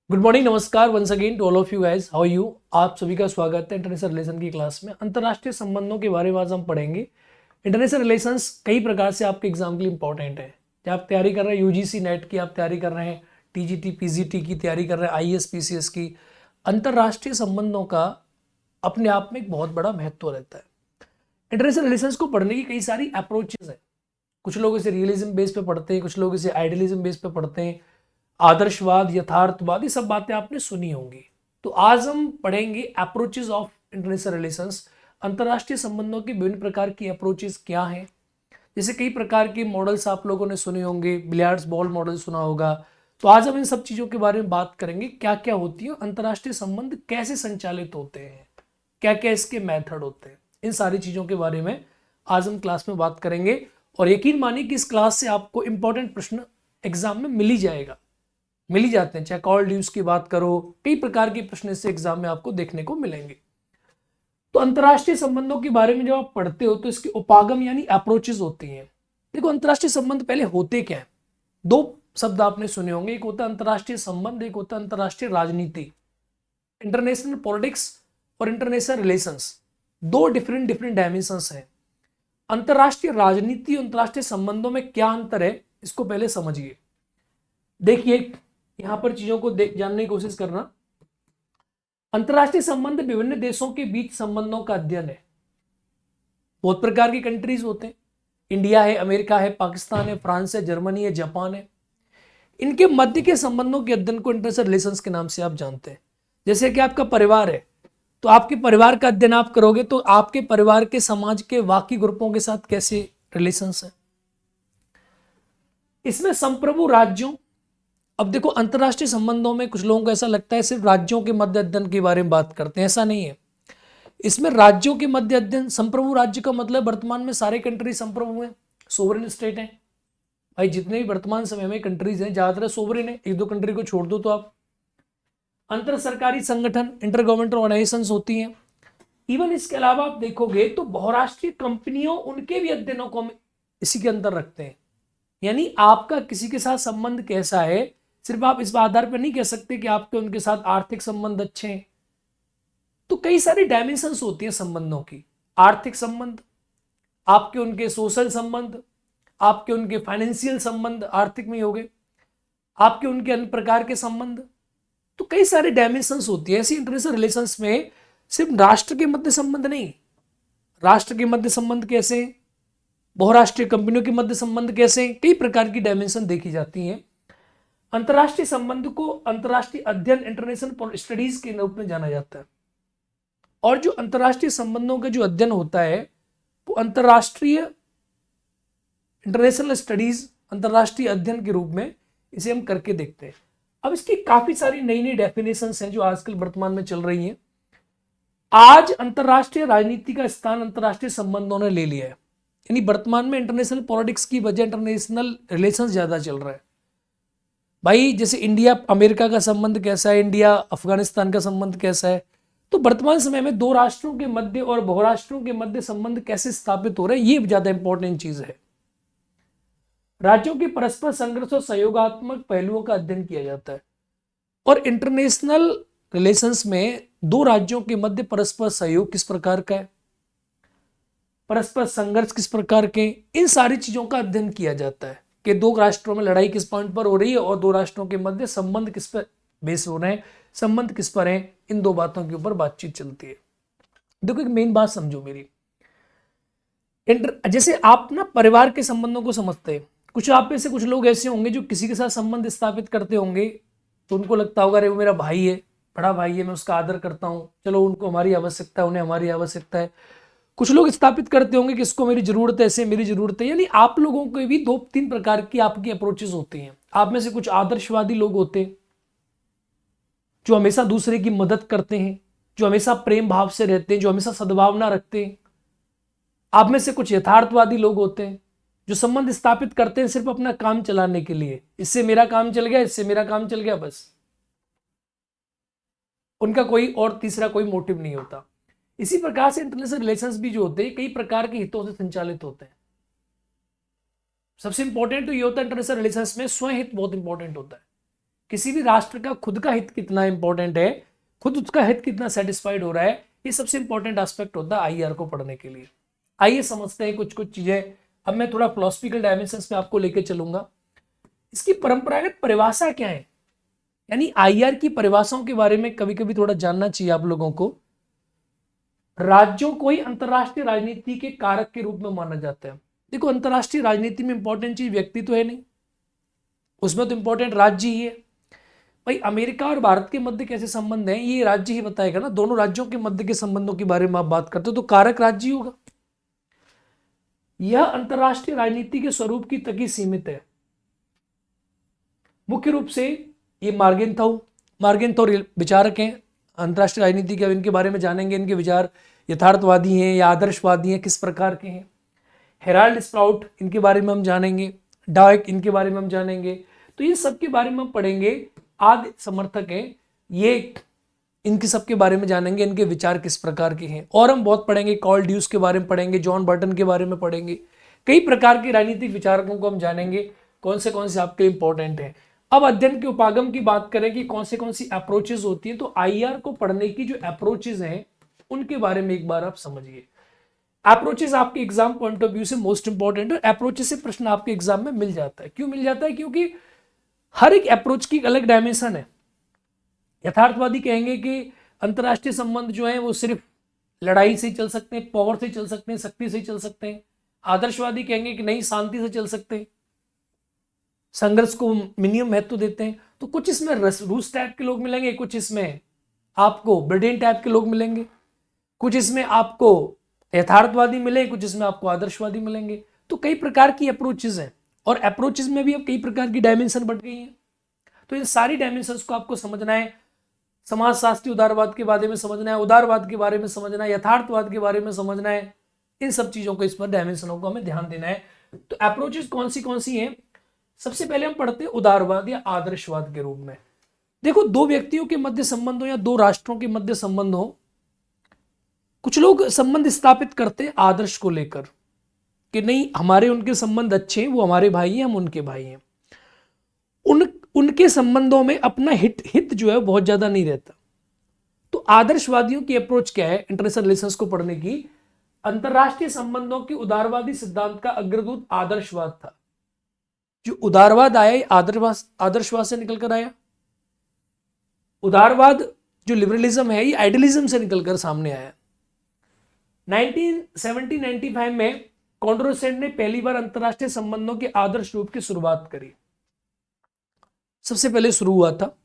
Good morning, नमस्कार once again to all of you guys, how you. आप सभी का स्वागत है इंटरनेशनल रिलेशन की क्लास में। अंतर्राष्ट्रीय संबंधों के बारे में आज हम पढ़ेंगे। इंटरनेशनल रिलेशंस कई प्रकार से आपके एग्जाम के लिए इंपॉर्टेंट है। चाहे आप तैयारी कर रहे हैं यूजीसी नेट की, आप तैयारी कर रहे हैं टीजीटी पीजीटी की तैयारी कर रहे हैं, आईएएस पीसीएस की, अंतर्राष्ट्रीय संबंधों का अपने आप में एक बहुत बड़ा महत्व रहता है। इंटरनेशनल रिलेशंस को पढ़ने की कई सारी अप्रोचेज है। कुछ लोग इसे रियलिज्म बेस पे पढ़ते हैं, कुछ लोग इसे आइडियलिज्म बेस पे पढ़ते हैं, आदर्शवाद, यथार्थवाद, ये सब बातें आपने सुनी होंगी। तो आज हम पढ़ेंगे अप्रोचेज ऑफ इंटरनेशनल रिलेशंस। अंतर्राष्ट्रीय संबंधों की विभिन्न प्रकार की अप्रोचेज क्या हैं। जैसे कई प्रकार के मॉडल्स आप लोगों ने सुने होंगे, बिलियर्ड्स बॉल मॉडल सुना होगा। तो आज हम इन सब चीज़ों के बारे में बात करेंगे, क्या क्या होती है, अंतर्राष्ट्रीय संबंध कैसे संचालित होते हैं, क्या क्या इसके मेथड होते हैं। इन सारी चीज़ों के बारे में आज हम क्लास में बात करेंगे। और यकीन मानिए कि इस क्लास से आपको इंपॉर्टेंट प्रश्न एग्जाम में मिल ही जाते हैं। चाहे कॉल ड्यूज की बात करो, कई प्रकार के प्रश्न इससे एग्जाम में आपको देखने को मिलेंगे। तो अंतर्राष्ट्रीय संबंधों के बारे में जब आप पढ़ते हो तो इसके उपागम यानी अप्रोचेज होती हैं। देखो, अंतर्राष्ट्रीय संबंध पहले होते क्या है। दो शब्द आपने सुने होंगे, एक होता है अंतर्राष्ट्रीय संबंध, एक होता है अंतर्राष्ट्रीय राजनीति। इंटरनेशनल पॉलिटिक्स और इंटरनेशनल रिलेशंस दो डिफरेंट डायमेंशंस हैं। अंतर्राष्ट्रीय राजनीति और अंतर्राष्ट्रीय संबंधों में क्या अंतर है, इसको पहले समझिए। देखिए, यहां पर चीजों को जानने की कोशिश करना। अंतर्राष्ट्रीय संबंध विभिन्न देशों के बीच संबंधों का अध्ययन है। बहुत प्रकार की कंट्रीज होते हैं, इंडिया है, अमेरिका है, पाकिस्तान है, फ्रांस है, जर्मनी है, जापान है। इनके मध्य के संबंधों के अध्ययन को इंटरनेशनल रिलेशंस के नाम से आप जानते हैं। जैसे कि आपका परिवार है, तो आपके परिवार का अध्ययन आप करोगे तो आपके परिवार के समाज के बाकी ग्रुपों के साथ कैसे रिलेशंस है। इसमें संप्रभु राज्यों, अब देखो अंतर्राष्ट्रीय संबंधों में कुछ लोगों को ऐसा लगता है सिर्फ राज्यों के मध्य अध्ययन के बारे में बात करते हैं, ऐसा नहीं है। इसमें राज्यों के मध्य अध्ययन, संप्रभु राज्य का मतलब वर्तमान में सारे कंट्री संप्रभु हैं, सोवरेन स्टेट हैं। भाई जितने भी वर्तमान समय में कंट्रीज हैं ज्यादातर सोवरेन है, एक दो कंट्री को छोड़ दो तो आप। अंतर सरकारी संगठन, इंटर गवर्नमेंटल ऑर्गेनाइजेशन होती हैं। इवन इसके अलावा आप देखोगे तो बहुराष्ट्रीय कंपनियों, उनके भी अध्ययनों को हम इसी के अंदर रखते हैं। यानी आपका किसी के साथ संबंध कैसा है, सिर्फ आप इस आधार पर नहीं कह सकते कि आपके उनके साथ आर्थिक संबंध अच्छे हैं। तो कई सारी डायमेंशंस होती हैं संबंधों की। आर्थिक संबंध, आपके उनके सोशल संबंध, आपके उनके फाइनेंशियल संबंध, आर्थिक में हो गए, आपके उनके अन्य प्रकार के संबंध। तो कई सारी डायमेंशंस होती है ऐसी इंटरनेशनल रिलेशंस में। सिर्फ राष्ट्र के मध्य संबंध नहीं, राष्ट्र के मध्य संबंध कैसे, बहुराष्ट्रीय कंपनियों के मध्य संबंध कैसे, कई प्रकार की डायमेंशन देखी जाती हैं। अंतर्राष्ट्रीय संबंध को अंतर्राष्ट्रीय अध्ययन, इंटरनेशनल स्टडीज के रूप में जाना जाता है। और जो अंतर्राष्ट्रीय संबंधों का जो अध्ययन होता है वो अंतर्राष्ट्रीय इंटरनेशनल स्टडीज, अंतर्राष्ट्रीय अध्ययन के रूप में इसे हम करके देखते हैं। अब इसकी काफी सारी नई नई डेफिनेशंस हैं जो आजकल वर्तमान में चल रही हैं। आज अंतर्राष्ट्रीय राजनीति का स्थान अंतर्राष्ट्रीय संबंधों ने ले लिया है। यानी वर्तमान में इंटरनेशनल पॉलिटिक्स की वजह इंटरनेशनल रिलेशंस ज्यादा चल रहा है। भाई जैसे इंडिया अमेरिका का संबंध कैसा है, इंडिया अफगानिस्तान का संबंध कैसा है। तो वर्तमान समय में दो राष्ट्रों के मध्य और बहुराष्ट्रों के मध्य संबंध कैसे स्थापित हो रहे हैं, ये ज्यादा इंपॉर्टेंट चीज है। राज्यों के परस्पर संघर्ष और सहयोगात्मक पहलुओं का अध्ययन किया जाता है। और इंटरनेशनल रिलेशंस में दो राज्यों के मध्य परस्पर सहयोग किस प्रकार का है, परस्पर संघर्ष किस प्रकार के, इन सारी चीजों का अध्ययन किया जाता है कि दो राष्ट्रों में लड़ाई किस पॉइंट पर हो रही है और दो राष्ट्रों के मध्य संबंध किस पर बेस हो रहे हैं, संबंध किस पर है। इन दो बातों के ऊपर बातचीत चलती है। देखो एक मेन बात समझो मेरी, जैसे आप ना परिवार के संबंधों को समझते हैं। कुछ आप में से कुछ लोग ऐसे होंगे जो किसी के साथ संबंध स्थापित करते होंगे तो उनको लगता होगा अरे वो मेरा भाई है, बड़ा भाई है, मैं उसका आदर करता हूँ, चलो उनको हमारी आवश्यकता है, उन्हें हमारी आवश्यकता है। कुछ लोग स्थापित करते होंगे कि इसको मेरी जरूरत है, ऐसे मेरी जरूरत है। यानी आप लोगों के भी दो तीन प्रकार की आपकी अप्रोचेस होती हैं। आप में से कुछ आदर्शवादी लोग होते हैं जो हमेशा दूसरे की मदद करते हैं, जो हमेशा प्रेम भाव से रहते हैं, जो हमेशा सद्भावना रखते हैं। आप में से कुछ यथार्थवादी लोग होते हैं जो संबंध स्थापित करते हैं सिर्फ अपना काम चलाने के लिए, इससे मेरा काम चल गया, इससे मेरा काम चल गया, बस। उनका कोई और तीसरा कोई मोटिव नहीं होता। इसी प्रकार से इंटरनेशनल रिलेशंस भी जो होते हैं कई प्रकार के हितों से संचालित होते हैं। सबसे इंपॉर्टेंट तो ये होता है इंटरनेशनल रिलेशंस में स्वहित बहुत इंपॉर्टेंट होता है। किसी भी राष्ट्र का खुद का हित कितना इंपॉर्टेंट है, खुद उसका हित कितना सेटिस्फाइड हो रहा है, ये सबसे इंपॉर्टेंट एस्पेक्ट होता है आईआर को पढ़ने के लिए। आइए समझते हैं कुछ कुछ चीजें। अब मैं थोड़ा फिलोसफिकल डायमेंशंस में आपको लेकर चलूंगा। इसकी परंपरागत परिभाषा क्या है, यानी आईआर की परिभाषाओं के बारे में कभी कभी थोड़ा जानना चाहिए आप लोगों को। राज्यों को ही अंतरराष्ट्रीय राजनीति के कारक के रूप में माना जाता है। देखो, अंतरराष्ट्रीय राजनीति में इंपॉर्टेंट चीज व्यक्ति तो है नहीं, उसमें तो इंपॉर्टेंट राज्य ही है। भाई अमेरिका और भारत के मध्य कैसे संबंध हैं, ये राज्य ही बताएगा ना। दोनों राज्यों के मध्य के संबंधों के बारे में आप बात करते हो तो कारक राज्य ही होगा। यह अंतरराष्ट्रीय राजनीति के स्वरूप की तक ही सीमित है। मुख्य रूप से ये मार्गेंथाउ विचारक हैं अंतरराष्ट्रीय राजनीति के। इनके बारे में जानेंगे, इनके विचार यथार्थवादी हैं या आदर्शवादी हैं, किस प्रकार के हैं। हेराल्ड स्प्राउट, इनके बारे में हम जानेंगे। डायक, इनके बारे में हम जानेंगे। तो ये सब के बारे में हम पढ़ेंगे। आदि समर्थक हैं ये, इनके सब के बारे में जानेंगे, इनके विचार किस प्रकार के हैं। और हम बहुत पढ़ेंगे, कॉल ड्यूस के बारे में पढ़ेंगे, जॉन बर्टन के बारे में पढ़ेंगे। कई प्रकार के राजनीतिक विचारकों को हम जानेंगे, कौन से आपके इंपॉर्टेंट हैं। अब अध्ययन के उपागम की बात करें कि कौन सी अप्रोचेस होती हैं, तो आईआर को पढ़ने की जो अप्रोचेस हैं उनके बारे में एक बार आप समझिए। अप्रोचेस आपके एग्जाम पॉइंट ऑफ व्यू से मोस्ट इंपॉर्टेंट है। अप्रोचेस से प्रश्न आपके एग्जाम में मिल जाता है। क्यों मिल जाता है? क्योंकि हर एक अप्रोच की अलग डायमेंशन है। यथार्थवादी कहेंगे कि अंतरराष्ट्रीय संबंध जो है वो सिर्फ लड़ाई से चल सकते हैं, पावर से चल सकते हैं, शक्ति से चल सकते हैं। आदर्शवादी कहेंगे कि नहीं, शांति से चल सकते हैं, संघर्ष को मिनिमम महत्व देते हैं। तो कुछ इसमें रूस टाइप के लोग मिलेंगे, कुछ इसमें आपको ब्रिटेन टाइप के लोग मिलेंगे, कुछ इसमें आपको यथार्थवादी मिले, कुछ इसमें आपको आदर्शवादी मिलेंगे। तो कई प्रकार की अप्रोचेस हैं और अप्रोचेस में भी अब कई प्रकार की डायमेंशन बढ़ गई हैं। तो इन सारी डायमेंशंस को आपको समझना है। समाजशास्त्री उदारवाद के बारे में समझना है, उदारवाद के बारे में समझना है, यथार्थवाद के बारे में समझना है। इन सब चीजों को, इस पर डायमेंशनों को हमें ध्यान देना है। तो अप्रोचेस कौन सी हैं? सबसे पहले हम पढ़ते हैं उदारवाद या आदर्शवाद के रूप में। देखो, दो व्यक्तियों के मध्य संबंध हो या दो राष्ट्रों के मध्य संबंध हो, कुछ लोग संबंध स्थापित करते हैं आदर्श को लेकर कि नहीं, हमारे उनके संबंध अच्छे हैं, वो हमारे भाई हैं, हम उनके भाई हैं। उनके संबंधों में अपना हित जो है बहुत ज्यादा नहीं रहता। तो आदर्शवादियों की अप्रोच क्या है इंटरनेशनल रिलेशंस को पढ़ने की? अंतरराष्ट्रीय संबंधों के उदारवादी सिद्धांत का अग्रदूत आदर्शवाद था। जो उदारवाद आया, आदर्शवाद से निकलकर आया। उदारवाद जो लिबरलिज्म है, ये आइडियलिज्म से निकलकर सामने आया। 1995 में कॉन्ड्रोसेट ने पहली बार अंतरराष्ट्रीय संबंधों के आदर्श रूप की शुरुआत करी। सबसे पहले शुरू हुआ था।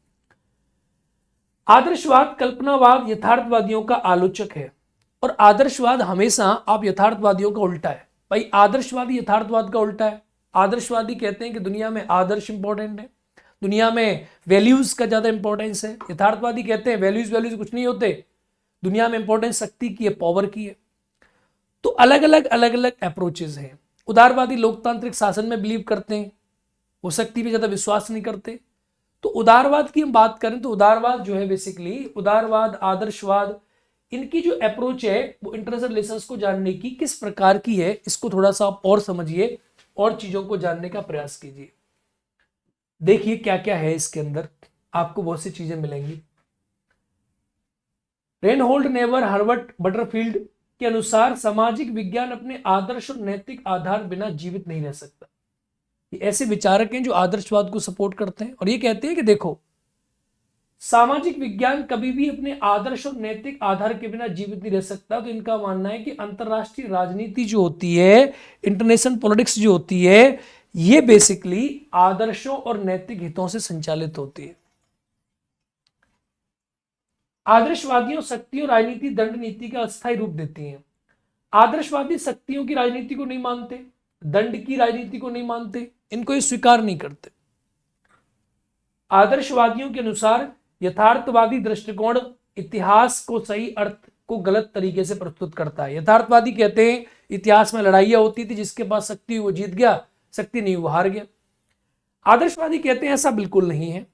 आदर्शवाद कल्पनावाद यथार्थवादियों का आलोचक है और आदर्शवाद हमेशा आप यथार्थवादियों का उल्टा है। भाई आदर्शवादी यथार्थवाद का उल्टा है। आदर्शवादी कहते हैं कि दुनिया में आदर्श इंपॉर्टेंट है, दुनिया में वैल्यूज का ज्यादा इंपॉर्टेंस है। यथार्थवादी कहते हैं वैल्यूज कुछ नहीं होते, दुनिया में इंपॉर्टेंस शक्ति की है, पावर की है। तो अलग अलग अप्रोचेस हैं। उदारवादी लोकतांत्रिक शासन में बिलीव करते हैं, वो शक्ति पे ज्यादा विश्वास नहीं करते। तो उदारवाद की हम बात करें तो उदारवाद जो है बेसिकली, उदारवाद, आदर्शवाद, इनकी जो अप्रोच है वो इंटरनेशनल रिलेशंस को जानने की किस प्रकार की है, इसको थोड़ा सा आप और समझिए और चीजों को जानने का प्रयास कीजिए। देखिए क्या क्या है इसके अंदर, आपको बहुत सी चीजें मिलेंगी। रेनहोल्ड नेवर हर्बर्ट बटरफील्ड के अनुसार सामाजिक विज्ञान अपने आदर्श और नैतिक आधार बिना जीवित नहीं रह सकता। ये ऐसे विचारक हैं जो आदर्शवाद को सपोर्ट करते हैं और ये कहते हैं कि देखो, सामाजिक विज्ञान कभी भी अपने आदर्श और नैतिक आधार के बिना जीवित नहीं रह सकता। तो इनका मानना है कि अंतरराष्ट्रीय राजनीति जो होती है, इंटरनेशनल पॉलिटिक्स जो होती है, ये बेसिकली आदर्शों और नैतिक हितों से संचालित होती है। आदर्शवादियों शक्ति और राजनीति दंड नीति का अस्थायी रूप देती हैं। आदर्शवादी शक्तियों की राजनीति को नहीं मानते, दंड की राजनीति को नहीं मानते, इनको ये स्वीकार नहीं करते। आदर्शवादियों के अनुसार यथार्थवादी दृष्टिकोण इतिहास को सही अर्थ को गलत तरीके से प्रस्तुत करता है। यथार्थवादी कहते हैं इतिहास में लड़ाइयां होती थी, जिसके पास शक्ति वो जीत गया, शक्ति नहीं वो हार गया। आदर्शवादी कहते हैं ऐसा बिल्कुल नहीं है।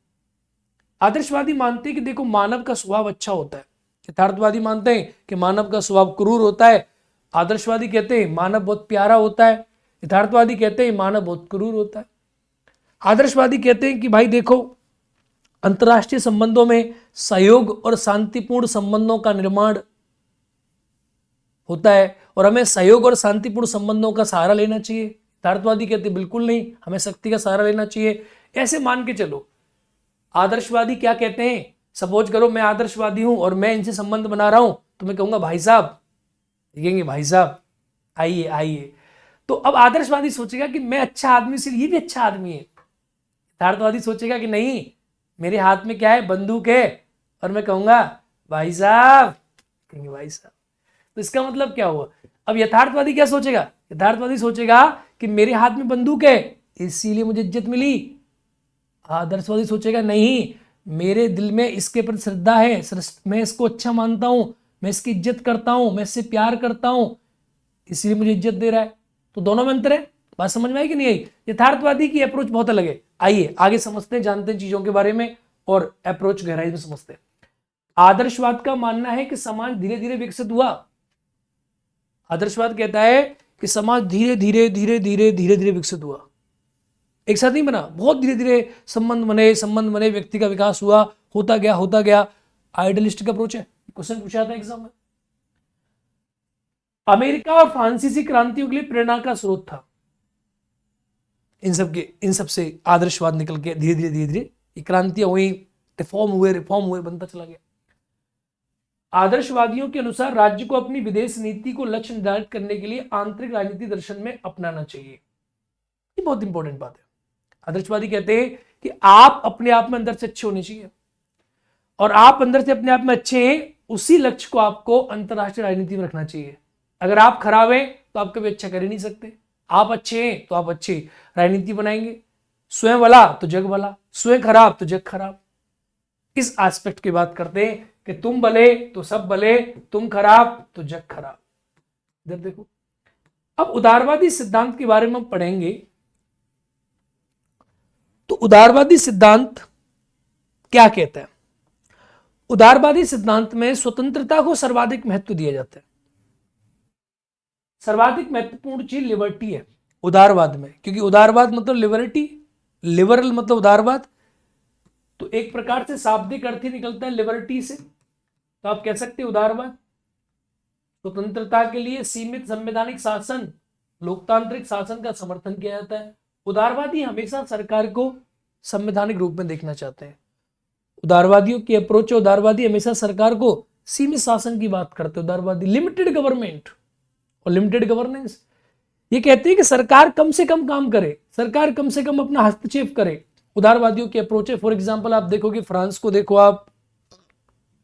आदर्शवादी मानते हैं कि देखो, मानव का स्वभाव अच्छा होता है। यथार्थवादी मानते हैं कि मानव का स्वभाव क्रूर होता है। आदर्शवादी कहते हैं मानव बहुत प्यारा होता है। यथार्थवादी कहते हैं मानव बहुत क्रूर होता है। आदर्शवादी कहते हैं कि भाई देखो, अंतर्राष्ट्रीय संबंधों में सहयोग और शांतिपूर्ण संबंधों का निर्माण होता है और हमें सहयोग और शांतिपूर्ण संबंधों का सहारा लेना चाहिए। यथार्थवादी कहते बिल्कुल नहीं, हमें शक्ति का सहारा लेना चाहिए। ऐसे मान के चलो। आदर्शवादी क्या कहते हैं, सपोज करो मैं आदर्शवादी हूं और मैं इनसे संबंध बना रहा हूं तो मैं कहूंगा भाई साहब, कहेंगे भाई साहब आइए आइए। तो अब आदर्शवादी सोचेगा कि मैं अच्छा आदमी से ये भी अच्छा आदमी है। यथार्थवादी सोचेगा कि नहीं, मेरे हाथ में क्या है, बंदूक है और मैं कहूंगा भाई साहब, कहेंगे भाई साहब। तो इसका मतलब क्या हुआ? अब यथार्थवादी क्या सोचेगा? यथार्थवादी सोचेगा कि मेरे हाथ में बंदूक है इसीलिए मुझे इज्जत मिली। आदर्शवादी सोचेगा नहीं, मेरे दिल में इसके प्रति श्रद्धा है, मैं इसको अच्छा मानता हूं, मैं इसकी इज्जत करता हूं, मैं इससे प्यार करता हूं, इसीलिए मुझे इज्जत दे रहा है। तो दोनों में अंतर है। बात समझ में आई कि नहीं आई? यथार्थवादी की अप्रोच बहुत अलग है। आइए आगे समझते हैं, जानते हैं चीजों के बारे में और अप्रोच गहराई में समझते हैं। आदर्शवाद का मानना है कि समाज धीरे धीरे विकसित हुआ। आदर्शवाद कहता है कि समाज धीरे धीरे धीरे धीरे धीरे धीरे विकसित हुआ, एक साथ नहीं बना, बहुत धीरे धीरे संबंध बने, व्यक्ति का विकास हुआ, होता गया। आइडियलिस्टिक अप्रोच है। क्वेश्चन पूछा था एग्जाम में। अमेरिका और फ्रांसीसी क्रांतियों के लिए प्रेरणा का स्रोत था। इन सब से आदर्शवाद निकल के धीरे धीरे क्रांतियां हुई, रिफॉर्म हुए, बनता चला गया। आदर्शवादियों के अनुसार राज्य को अपनी विदेश नीति को लक्ष्य निर्धारित करने के लिए आंतरिक राजनीति दर्शन में अपनाना चाहिए। ये बहुत इंपॉर्टेंट बात है। आदर्शवादी कहते हैं कि आप अपने आप में अंदर से अच्छे होने चाहिए और आप अंदर से अपने आप में अच्छे हैं, उसी लक्ष्य को आपको अंतरराष्ट्रीय राजनीति में रखना चाहिए। अगर आप खराब हैं तो आप कभी अच्छा कर ही नहीं सकते। आप अच्छे हैं तो आप अच्छी राजनीति बनाएंगे। स्वयं भला तो जग भला, स्वयं खराब तो जग खराब। इस एस्पेक्ट की बात करते हैं कि तुम भले तो सब भले, तुम खराब तो जग खराब। इधर देखो, अब उदारवादी सिद्धांत के बारे में हम पढ़ेंगे। तो उदारवादी सिद्धांत क्या कहता है? उदारवादी सिद्धांत में स्वतंत्रता को सर्वाधिक महत्व दिया जाता है। सर्वाधिक महत्वपूर्ण चीज लिबर्टी है उदारवाद में, क्योंकि उदारवाद मतलब लिबर्टी, लिबरल मतलब उदारवाद। तो एक प्रकार से शाब्दिक अर्थ ही निकलता है लिबर्टी से। तो आप कह सकते हैं उदारवाद स्वतंत्रता के लिए सीमित संवैधानिक शासन, लोकतांत्रिक शासन का समर्थन किया जाता है। उदारवादी हमेशा सरकार को संवैधानिक रूप में देखना चाहते हैं। उदारवादियों की अप्रोच है, उदारवादी हमेशा सरकार को सीमित शासन की बात करते हैं। उदारवादी लिमिटेड गवर्नमेंट और लिमिटेड गवर्नेंस, ये कहते हैं कि सरकार कम से कम काम करे, सरकार कम से कम अपना हस्तक्षेप करे। उदारवादियों की अप्रोच है। फॉर एग्जाम्पल आप देखोगे, फ्रांस को देखो, आप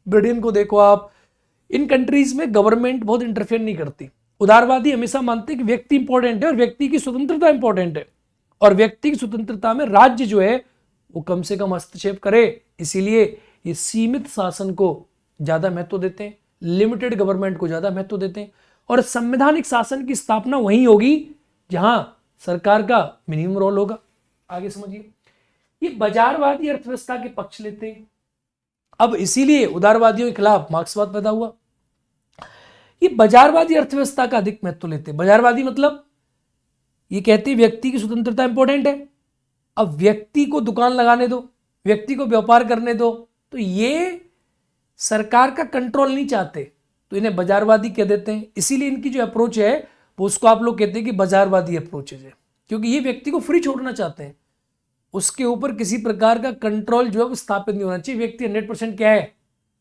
ब्रिटेन को देखो, आप इन कंट्रीज में गवर्नमेंट बहुत इंटरफेयर नहीं करती। उदारवादी हमेशा मानते हैं कि व्यक्ति इंपॉर्टेंट है और व्यक्ति की स्वतंत्रता इंपॉर्टेंट है, और व्यक्ति की स्वतंत्रता में राज्य जो है वो कम से कम हस्तक्षेप करे। इसीलिए ये सीमित शासन को ज्यादा महत्व देते हैं, लिमिटेड गवर्नमेंट को ज्यादा महत्व देते हैं, और संवैधानिक शासन की स्थापना वहीं होगी जहां सरकार का मिनिमम रोल होगा। आगे समझिए, ये बाजारवादी अर्थव्यवस्था के पक्ष लेते हैं। अब इसीलिए उदारवादियों के खिलाफ मार्क्सवाद पैदा हुआ। ये बाजारवादी अर्थव्यवस्था का अधिक महत्व लेते हैं। बाजारवादी मतलब ये कहते हैं व्यक्ति की स्वतंत्रता इंपॉर्टेंट है, अब व्यक्ति को दुकान लगाने दो, व्यक्ति को व्यापार करने दो, तो ये सरकार का कंट्रोल नहीं चाहते, तो इन्हें बाजारवादी कह देते हैं। इसीलिए इनकी जो अप्रोच है वो उसको आप लोग कहते हैं कि बाजारवादी अप्रोच है, क्योंकि ये व्यक्ति को फ्री छोड़ना चाहते हैं, उसके ऊपर किसी प्रकार का कंट्रोल जो है वो स्थापित नहीं होना चाहिए। व्यक्ति 100% क्या है?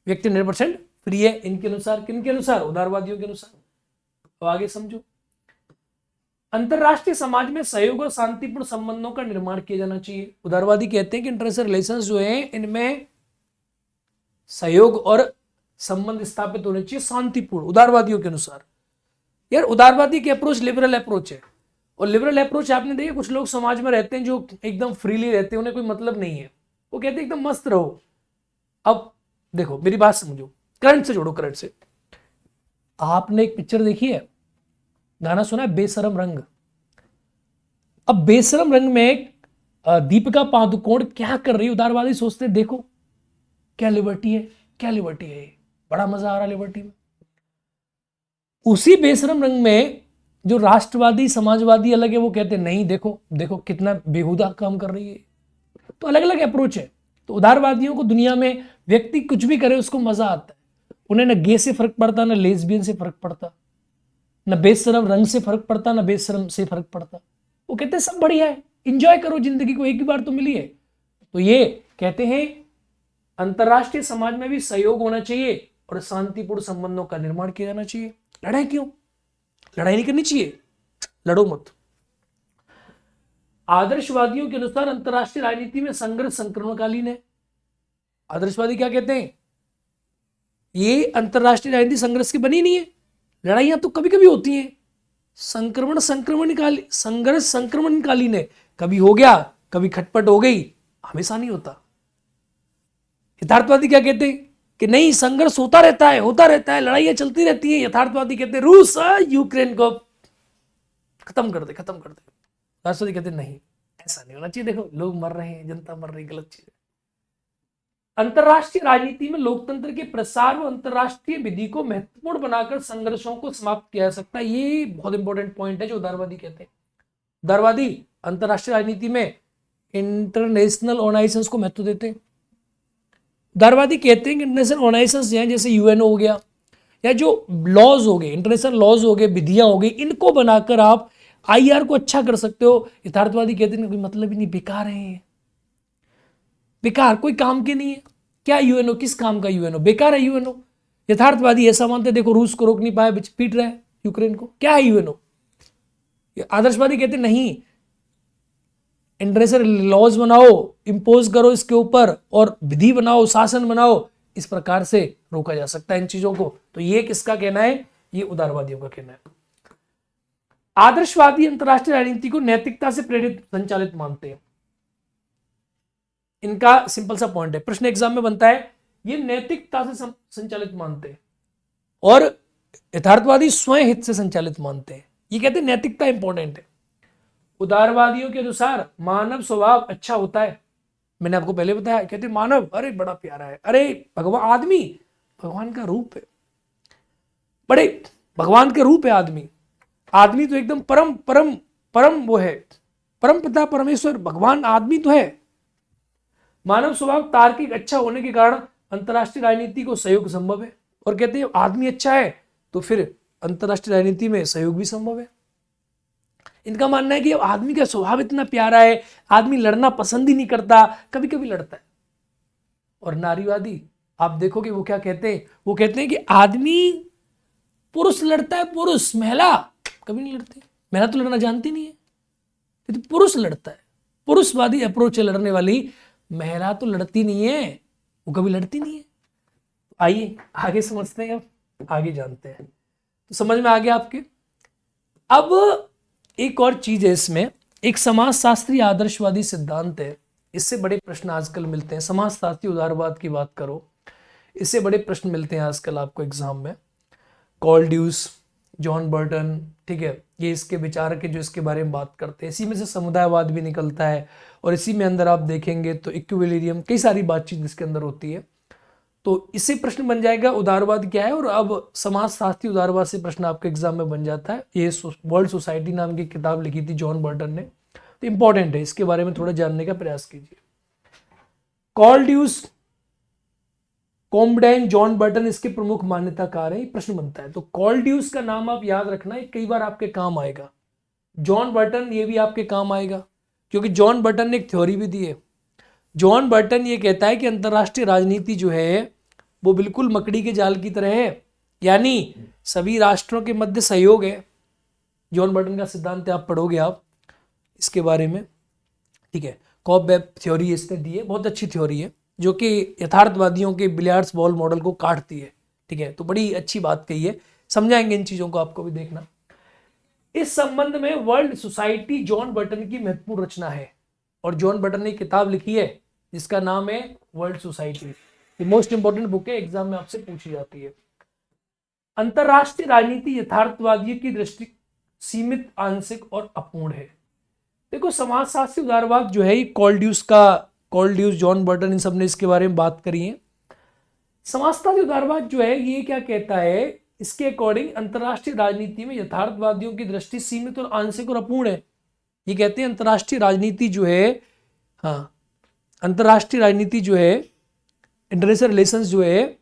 व्यक्ति 100% फ्री है इनके अनुसार। किनके अनुसार? उदारवादियों के अनुसार। तो आगे समझो, अंतरराष्ट्रीय समाज में सहयोग और शांतिपूर्ण संबंधों का निर्माण किया जाना चाहिए। उदारवादी कहते हैं कि इंटरनेशनल रिलेशंस जो है इनमें सहयोग और संबंध स्थापित होने चाहिए शांतिपूर्ण, उदारवादियों के अनुसार। यार उदारवादी की अप्रोच लिबरल अप्रोच है, और लिबरल अप्रोच आपने देखा कुछ लोग समाज में रहते हैं जो एकदम फ्रीली रहते हैं, उन्हें कोई मतलब नहीं है, वो कहते हैं एकदम मस्त रहो। अब देखो मेरी बात समझो, करंट से जोड़ो, करंट से। आपने एक पिक्चर देखी है, गाना सुना है बेशरम रंग। अब बेशरम रंग में दीपिका पादुकोण क्या कर रही है? उदारवादी सोचते हैं देखो क्या लिबर्टी है, क्या लिबर्टी है, बड़ा मजा आ रहा है लिबर्टी में। उसी बेशरम रंग में जो राष्ट्रवादी समाजवादी अलग है, वो कहते हैं नहीं देखो देखो कितना बेहुदा काम कर रही है। तो अलग अलग अप्रोच है। तो उदारवादियों को दुनिया में व्यक्ति कुछ भी करे उसको मजा आता है। उन्हें न गे से फर्क पड़ता, न लेस्बियन से फर्क पड़ता, न बेशरम रंग से फर्क पड़ता, न बेशरम से फर्क पड़ता। वो कहते हैं सब बढ़िया है, इंजॉय करो जिंदगी को, एक ही बार तो मिली है। तो ये कहते हैं अंतरराष्ट्रीय समाज में भी सहयोग होना चाहिए और शांतिपूर्ण संबंधों का निर्माण किया जाना चाहिए। लड़ाई क्यों? लड़ाई नहीं करनी चाहिए, लड़ो मत। आदर्शवादियों के अनुसार अंतरराष्ट्रीय राजनीति में संघर्ष संक्रमणकालीन है। आदर्शवादी क्या कहते हैं? ये अंतरराष्ट्रीय राजनीति संघर्ष की बनी नहीं है, लड़ाइयां तो कभी कभी होती हैं। संघर्ष संक्रमणकालीन है, कभी हो गया, कभी खटपट हो गई, हमेशा नहीं होता। यथार्थवादी क्या कहते हैं कि नहीं, संघर्ष होता रहता है, लड़ाइयां चलती रहती हैं। यथार्थवादी कहते हैं रूस यूक्रेन को खत्म कर दे। राष्ट्रवादी कहते हैं नहीं, ऐसा नहीं होना चाहिए, देखो लोग मर रहे हैं, जनता मर रही, गलत चीज है। अंतरराष्ट्रीय राजनीति में लोकतंत्र के प्रसार व अंतरराष्ट्रीय विधि को महत्वपूर्ण बनाकर संघर्षों को समाप्त किया जा सकता है। ये बहुत इंपॉर्टेंट पॉइंट है जो उदारवादी कहते हैं। उदारवादी अंतरराष्ट्रीय राजनीति में इंटरनेशनल ऑर्गेनाइजेशंस को महत्व देते हैं। उदारवादी कहते हैं कि इंटरनेशनल ऑर्गेनाइजेशंस हैं, जैसे यूएनओ हो गया या जो लॉज हो गए, इंटरनेशनल लॉज हो गए, विधियां हो गई, इनको बनाकर आप आईआर को अच्छा कर सकते हो। यथार्थवादी कहते हैं कोई मतलब ही नहीं, बेकार है, बेकार, कोई काम के नहीं है। क्या यूएनओ, किस काम का यूएनओ? बेकार है यूएनओ। यथार्थवादी ऐसा मानते, देखो रूस को रोक नहीं पाया, पीट रहा है यूक्रेन को, क्या है यूएनओ? आदर्शवादी कहते नहीं, इंटरनेशनल लॉज बनाओ, इंपोज करो इसके ऊपर, और विधि बनाओ, शासन बनाओ, इस प्रकार से रोका जा सकता है इन चीजों को। तो ये किसका कहना है? ये उदारवादियों का कहना है। आदर्शवादी अंतरराष्ट्रीय राजनीति को नैतिकता से प्रेरित संचालित मानते हैं। इनका सिंपल सा पॉइंट है, प्रश्न एग्जाम में बनता है, ये नैतिकता से संचालित मानते हैं, और यथार्थवादी स्वयं हित से संचालित मानते हैं। ये कहते हैं नैतिकता इंपॉर्टेंट है। उदारवादियों के अनुसार मानव स्वभाव अच्छा होता है। मैंने आपको पहले बताया, कहते मानव अरे बड़ा प्यारा है, अरे भगवान, आदमी भगवान का रूप है, बड़े भगवान के रूप है आदमी। आदमी तो एकदम परम परम परम वो है, परम पिता परमेश्वर भगवान आदमी तो है। मानव स्वभाव तार्किक अच्छा होने के कारण अंतरराष्ट्रीय राजनीति को सहयोग संभव है। और कहते हैं आदमी अच्छा है तो फिर अंतरराष्ट्रीय राजनीति में सहयोग भी संभव है। इनका मानना है कि आदमी का स्वभाव इतना प्यारा है, आदमी लड़ना पसंद ही नहीं करता, कभी कभी लड़ता है। और नारीवादी आप देखोगे वो क्या कहते हैं? वो कहते हैं कि आदमी, पुरुष लड़ता है, पुरुष, महिला कभी नहीं लड़ती, महिला तो लड़ना जानती नहीं है, तो पुरुष लड़ता है। पुरुषवादी अप्रोच है लड़ने वाली, महिला तो लड़ती नहीं है, वो कभी लड़ती नहीं है। आइए आगे समझते हैं, अब आगे जानते हैं। तो समझ में आ गया आपके। अब एक और चीज है इसमें, एक समाजशास्त्री आदर्शवादी सिद्धांत है, इससे बड़े प्रश्न आजकल मिलते हैं। समाजशास्त्री उदारवाद की बात करो, इससे बड़े प्रश्न मिलते हैं आजकल आपको एग्जाम में। कॉल्ड्यूस, जॉन बर्टन, ठीक है, ये इसके विचारक जो इसके बारे में बात करते हैं। इसी में से समुदायवाद भी निकलता है, और इसी में अंदर आप देखेंगे तो इक्विलिब्रियम, कई सारी बातचीत इसके अंदर होती है। तो इससे प्रश्न बन जाएगा उदारवाद क्या है। और अब समाजशास्त्री उदारवाद से प्रश्न आपके एग्जाम में बन जाता है। ये वर्ल्ड सोसाइटी नाम की किताब लिखी थी जॉन बर्टन ने, तो इंपॉर्टेंट है, इसके बारे में थोड़ा जानने का प्रयास कीजिए। कॉल्ड्यूस, कॉम्बडेन, जॉन बर्टन इसके प्रमुख मान्यताकार हैं। प्रश्न बनता है तो कॉल्ड्यूस का नाम आप याद रखना, कई बार आपके काम आएगा। जॉन बर्टन ये भी आपके काम आएगा, क्योंकि जॉन बर्टन ने एक थ्योरी भी दी है। जॉन बर्टन ये कहता है कि अंतरराष्ट्रीय राजनीति जो है वो बिल्कुल मकड़ी के जाल की तरह है, यानी सभी राष्ट्रों के मध्य सहयोग है। जॉन बर्टन का सिद्धांत आप पढ़ोगे आप इसके बारे में, ठीक है। कॉब-वेब थ्योरी इसने दी है, बहुत अच्छी थ्योरी है, जो कि यथार्थवादियों के बिलियर्ड्स बॉल मॉडल को काटती है, ठीक है। तो बड़ी अच्छी बात कही है, समझाएंगे इन चीजों को, आपको भी देखना। इस संबंध में वर्ल्ड सोसाइटी जॉन बर्टन की महत्वपूर्ण रचना है, और जॉन बर्टन ने किताब लिखी है जिसका नाम है world society. Most important book है, एग्जाम में आपसे पूछी जाती है। अंतरराष्ट्रीय राजनीति यथार्थवादियों की दृष्टि सीमित, आंशिक और अपूर्ण है। देखो समाजशास्त्री उदारवाद जो है, कॉल्ड्यूस, जॉन बर्टन, इन सब ने इसके बारे में बात करी है। समाजशास्त्री उदारवाद जो है ये क्या कहता है, इसके अकॉर्डिंग अंतरराष्ट्रीय राजनीति में यथार्थवादियों की दृष्टि सीमित और आंशिक और अपूर्ण है। ये कहते हैं अंतरराष्ट्रीय राजनीति जो है, हाँ, अंतर्राष्ट्रीय राजनीति जो है, इंटरनेशनल रिलेशंस जो है,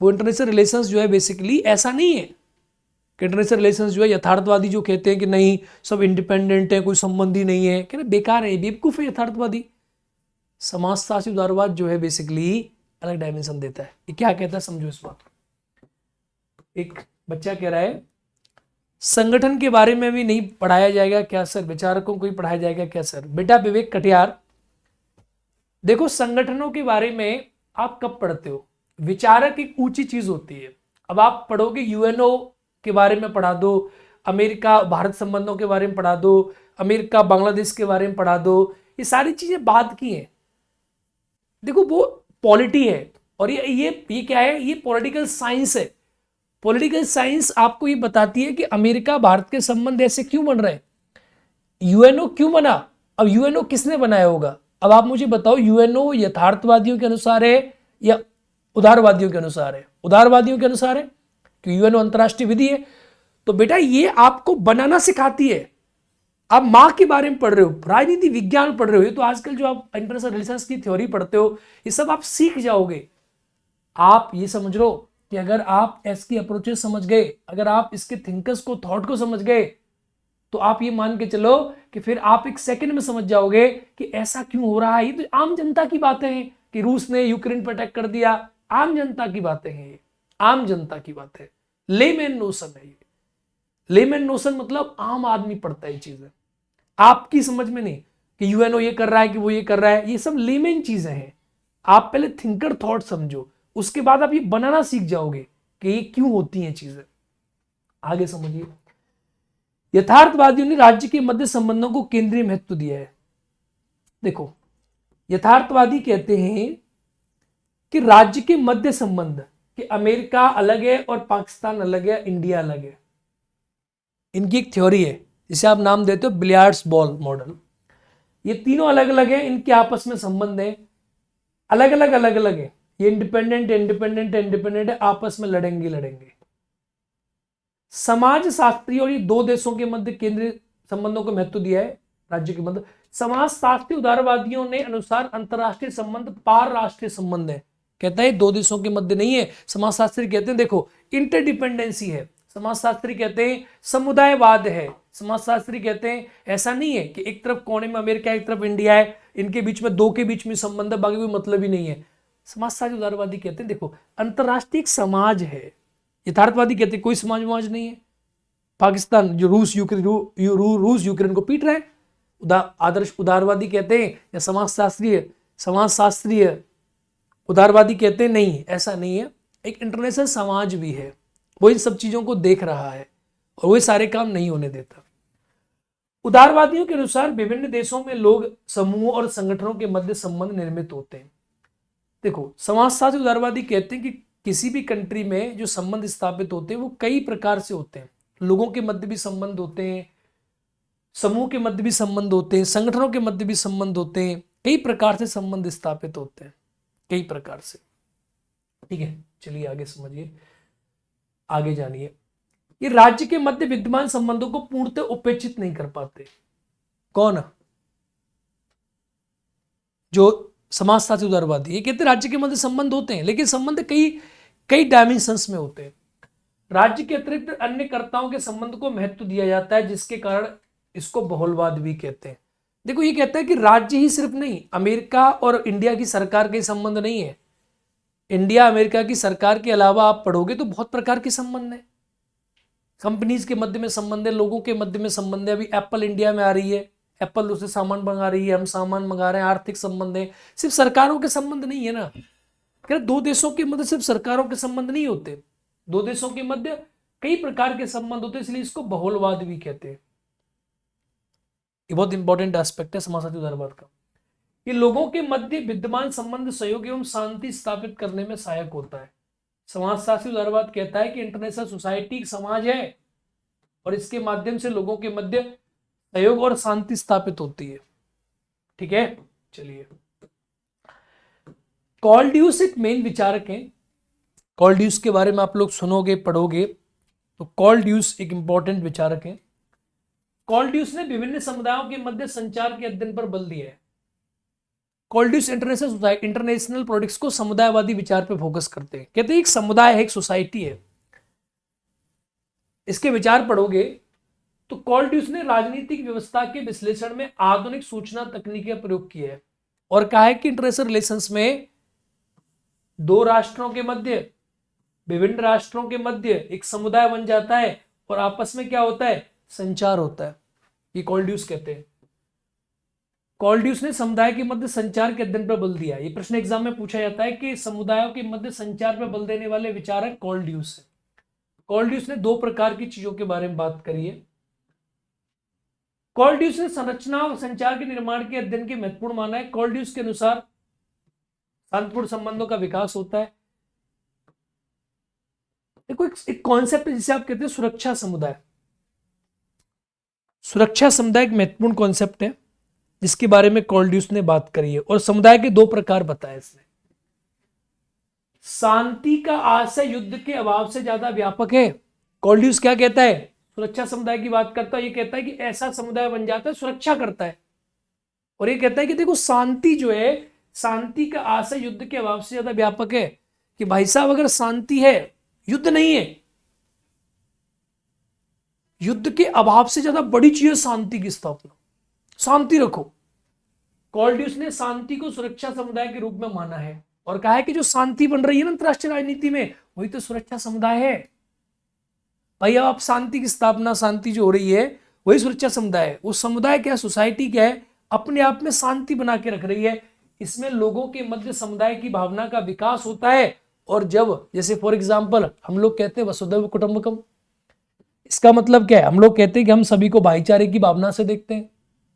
वो इंटरनेशनल रिलेशंस जो है बेसिकली ऐसा नहीं है कि इंटरनेशनल रिलेशंस जो है यथार्थवादी जो कहते हैं कि नहीं सब इंडिपेंडेंट है, कोई संबंध ही नहीं है, कह रहे बेकार है, बेवकूफ है यथार्थवादी। समाजशास्त्री उदारवाद जो है बेसिकली अलग डायमेंशन देता है। ये क्या कहता है समझो इस बात को। एक बच्चा कह रहा है संगठन के बारे में भी नहीं पढ़ाया जाएगा क्या सर, विचारकों को ही पढ़ाया जाएगा क्या सर। बेटा विवेक कटियार, देखो संगठनों के बारे में आप कब पढ़ते हो, विचारक एक ऊंची चीज होती है। अब आप पढ़ोगे यूएनओ के बारे में पढ़ा दो, अमेरिका भारत संबंधों के बारे में पढ़ा दो, अमेरिका बांग्लादेश के बारे में पढ़ा दो, ये सारी चीजें बाद की हैं। देखो वो पॉलिटी है और ये क्या है, ये पॉलिटिकल साइंस है। पॉलिटिकल साइंस आपको ये बताती है कि अमेरिका भारत के संबंध ऐसे क्यों बन रहे हैं, यूएनओ क्यों बना। अब यूएनओ किसने बनाया होगा, अब आप मुझे बताओ यूएनओ यथार्थवादियों के अनुसार है या उदारवादियों के अनुसार है। उदारवादियों के अनुसार है कि यूएनओ अंतरराष्ट्रीय विधि है। तो बेटा ये आपको बनाना सिखाती है। आप माँ के बारे में पढ़ रहे हो, राजनीति विज्ञान पढ़ रहे हो, ये तो आजकल जो आप इंटरनेशनल रिलेशंस की थ्योरी पढ़ते हो ये सब आप सीख जाओगे। आप ये समझ लो कि अगर आप इसकी अप्रोचेस समझ गए, अगर आप इसके थिंकर्स को, थॉट को समझ गए, तो आप ये मान के चलो कि फिर आप एक सेकंड में समझ जाओगे कि ऐसा क्यों हो रहा है। ये तो आम जनता की बातें हैं कि रूस ने यूक्रेन पर अटैक कर दिया, आम जनता की बातें हैं ये, आम जनता की बातें, लेमैन नोशन है ये। लेमैन नोशन मतलब आम आदमी पढ़ता है ये चीजें, आपकी समझ में नहीं कि यूएनओ ये कर रहा है कि वो ये कर रहा है, ये सब लेमैन चीजें हैं। आप पहले थिंकर थॉट समझो, उसके बाद आप ये बनाना सीख जाओगे कि ये क्यों होती हैं चीजें। आगे समझिए, यथार्थवादियों ने राज्य के मध्य संबंधों को केंद्रीय महत्व दिया है। देखो यथार्थवादी कहते हैं कि राज्य के मध्य संबंध, कि अमेरिका अलग है और पाकिस्तान अलग है, इंडिया अलग है। इनकी एक थ्योरी है जिसे आप नाम देते हो बिलियर्ड्स बॉल मॉडल। ये तीनों अलग अलग है, इनके आपस में संबंध है, अलग अलग है। ये इंडिपेंडेंट है, आपस में लड़ेंगे। समाज शास्त्री और ये दो देशों के मध्य केंद्रीय संबंधों को महत्व दिया है राज्य के मध्य। समाज शास्त्री उदारवादियों ने अनुसार अंतरराष्ट्रीय संबंध पार राष्ट्रीय संबंध है। कहता है दो देशों के मध्य नहीं है। समाज शास्त्री कहते हैं देखो इंटरडिपेंडेंसी है। समाज शास्त्री कहते हैं समुदायवाद है। समाज शास्त्री कहते हैं ऐसा नहीं है कि एक तरफ कोने में अमेरिका एक तरफ इंडिया है, इनके बीच में दो के बीच में संबंध है, बाकी कोई मतलब ही नहीं है। समाजशास्त्री उदारवादी कहते हैं देखो अंतरराष्ट्रीय एक समाज है। यथार्थवादी कहते हैं कोई समाज नहीं है। पाकिस्तान जो रूस यूक्रेन को पीट रहा है। आदर्श उदारवादी कहते हैं या समाजशास्त्रीय उदारवादी कहते हैं नहीं, ऐसा नहीं है। एक इंटरनेशनल समाज भी है, वो इन सब चीजों को देख रहा है और वो सारे काम नहीं होने देता। उदारवादियों के अनुसार विभिन्न देशों में लोग, समूहों और संगठनों के मध्य संबंध निर्मित होते हैं। देखो समाजशास्त्री उदारवादी कहते हैं कि किसी भी कंट्री में जो संबंध स्थापित होते हैं वो कई प्रकार से होते हैं। लोगों के मध्य भी संबंध होते हैं, समूह के मध्य भी संबंध होते हैं, संगठनों के मध्य भी संबंध होते हैं। कई प्रकार से संबंध स्थापित होते हैं, कई प्रकार से। ठीक है, चलिए आगे समझिए, आगे जानिए। ये राज्य के मध्य विद्यमान संबंधों को पूर्णतः उपेक्षित नहीं कर पाते। कौन? जो समाजशास्त्री उदारवादी। ये कहते राज्य के मध्य संबंध होते हैं, लेकिन संबंध कई डायमेंशंस में होते हैं। राज्य के अतिरिक्त अन्य कर्ताओं के संबंध को महत्व दिया जाता है, जिसके कारण इसको बहुलवाद भी कहते हैं। देखो ये कहता है कि राज्य ही सिर्फ नहीं, अमेरिका और इंडिया की सरकार के संबंध नहीं है। इंडिया अमेरिका की सरकार के अलावा आप पढ़ोगे तो बहुत प्रकार के संबंध है। कंपनीज के मध्य में संबंध है, लोगों के मध्य में संबंध है। अभी एप्पल इंडिया में आ रही है, एप्पल उससे सामान मंगा रही है, हम सामान मंगा रहे हैं, आर्थिक संबंध है। सिर्फ सरकारों के संबंध नहीं है ना। क्या दो देशों के मध्य सिर्फ सरकारों के संबंध नहीं होते, दो देशों के मध्य कई प्रकार के संबंध होते हैं, इसलिए इसको बहुलवाद भी कहते हैं। ये बहुत इंपॉर्टेंट एस्पेक्ट है समाजशास्त्री उदारवाद का। ये लोगों के मध्य विद्यमान संबंध सहयोग एवं शांति स्थापित करने में सहायक होता है। समाजशास्त्री उदारवाद कहता है कि इंटरनेशनल सोसाइटी एक समाज है और इसके माध्यम से लोगों के मध्य सहयोग और शांति स्थापित होती है। ठीक है, चलिए। कॉल्ड्यूस एक मेन विचारक हैं। कॉल्ड्यूस के बारे में आप लोग सुनोगे, पढ़ोगे, तो कॉल्ड्यूस एक इंपॉर्टेंट विचारक हैं। कॉल्ड्यूस ने विभिन्न समुदायों के मध्य संचार के अध्ययन पर बल दिया है। कॉल्ड्यूस इंटरनेशनल प्रोडक्ट्स को समुदायवादी विचार पे फोकस करते हैं। कहते हैं एक समुदाय है, एक सोसाइटी है, इसके विचार पढ़ोगे तो कॉल्ड्यूस ने राजनीतिक व्यवस्था के विश्लेषण में आधुनिक सूचना तकनीक का प्रयोग किया है और कहा है कि इंटरनेशनल रिलेशंस में दो राष्ट्रों के मध्य, विभिन्न राष्ट्रों के मध्य एक समुदाय बन जाता है और आपस में क्या होता है, संचार होता है। ये कॉल्ड्यूस कहते हैं। कॉल्ड्यूस ने समुदाय के मध्य संचार के अध्ययन पर बल दिया। ये प्रश्न एग्जाम में पूछा जाता है कि समुदायों के मध्य संचार पर बल देने वाले विचारक कॉल्ड्यूस है। कॉल्ड्यूस ने दो प्रकार की चीजों के बारे में बात करी है। कॉल्ड्यूस ने संरचना और संचार के निर्माण के अध्ययन के महत्वपूर्ण माना है। कॉल्ड्यूस के अनुसार शांतिपूर्ण संबंधों का विकास होता है। देखो एक कॉन्सेप्ट जिसे आप कहते हैं सुरक्षा समुदाय। सुरक्षा समुदाय एक महत्वपूर्ण कॉन्सेप्ट है जिसके बारे में कॉल्ड्यूस ने बात करी है और समुदाय के दो प्रकार बताए इसने। शांति का आशय युद्ध के अभाव से ज्यादा व्यापक है। कॉल्ड्यूस क्या कहता है, सुरक्षा समुदाय की बात करता है। ये कहता है कि ऐसा समुदाय बन जाता है, सुरक्षा करता है। और ये कहता है कि देखो शांति जो है, शांति का आशय युद्ध के अभाव से ज्यादा व्यापक है। कि भाई साहब अगर शांति है, युद्ध नहीं है, युद्ध के अभाव से ज्यादा बड़ी चीज है शांति की स्थापना। शांति रखो। कॉल्ड्यूस ने शांति को सुरक्षा समुदाय के रूप में माना है और कहा है कि जो शांति बन रही है ना अंतरराष्ट्रीय राजनीति में, वही तो सुरक्षा समुदाय है। भाई अब आप शांति की स्थापना, शांति जो हो रही है वही सुरक्षा समुदाय है। वो समुदाय क्या, सोसाइटी क्या है, अपने आप में शांति बना के रख रही है। इसमें लोगों के मध्य समुदाय की भावना का विकास होता है। और जब जैसे फॉर एग्जाम्पल हम लोग कहते हैं वसुधैव कुटुंबकम, इसका मतलब क्या है, हम लोग कहते हैं कि हम सभी को भाईचारे की भावना से देखते हैं।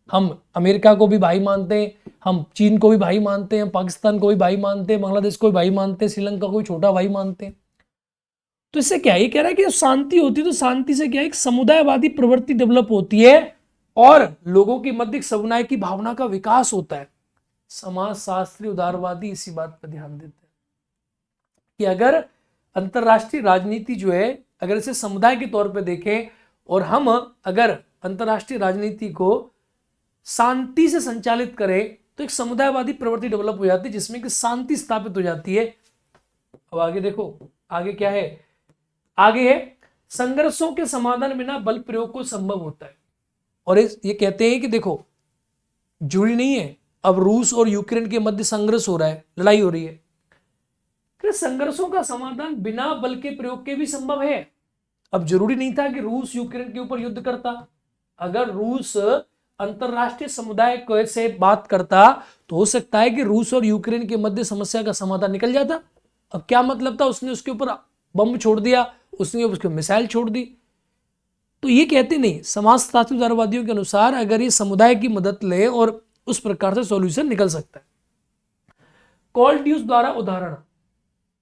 हम अमेरिका को भी भाई मानते हैं, हम चीन को भी भाई मानते हैं, हम पाकिस्तान को भी भाई मानते हैं, बांग्लादेश को भी भाई मानते हैं, श्रीलंका को भी छोटा भाई मानते हैं। तो इससे क्या है, ये कह रहा है कि शांति होती है तो शांति से क्या है, एक समुदायवादी प्रवृत्ति डेवलप होती है और लोगों के मध्य समुदाय की भावना का विकास होता है। समाजशास्त्री उदारवादी इसी बात पर ध्यान देते हैं कि अगर अंतरराष्ट्रीय राजनीति जो है, अगर इसे समुदाय के तौर पर देखें और हम अगर अंतरराष्ट्रीय राजनीति को शांति से संचालित करें तो एक समुदायवादी प्रवृत्ति डेवलप हो जाती है जिसमें कि शांति स्थापित हो जाती है। अब आगे देखो, आगे क्या है, आगे है संघर्षों के समाधान बिना बल प्रयोग को संभव होता है। और ये कहते हैं कि देखो जरूरी नहीं है, अब रूस और यूक्रेन के मध्य संघर्ष हो रहा है, लड़ाई हो रही है, कि संघर्षों का समाधान बिना बल के प्रयोग के भी संभव है। अब जरूरी नहीं था कि रूस यूक्रेन के ऊपर युद्ध करता। अगर रूस अंतरराष्ट्रीय समुदाय से बात करता तो हो सकता है कि रूस और यूक्रेन के मध्य समस्या का समाधान निकल जाता। अब क्या मतलब था, उसने उसके ऊपर बम छोड़ दिया, उसने उसके मिसाइल छोड़ दी। तो ये कहते नहीं, समाजशास्त्री उदारवादियों के अनुसार अगर ये समुदाय की मदद ले और उस प्रकार से सॉल्यूशन निकल सकता है। कॉल्ड्यूस द्वारा उदाहरण,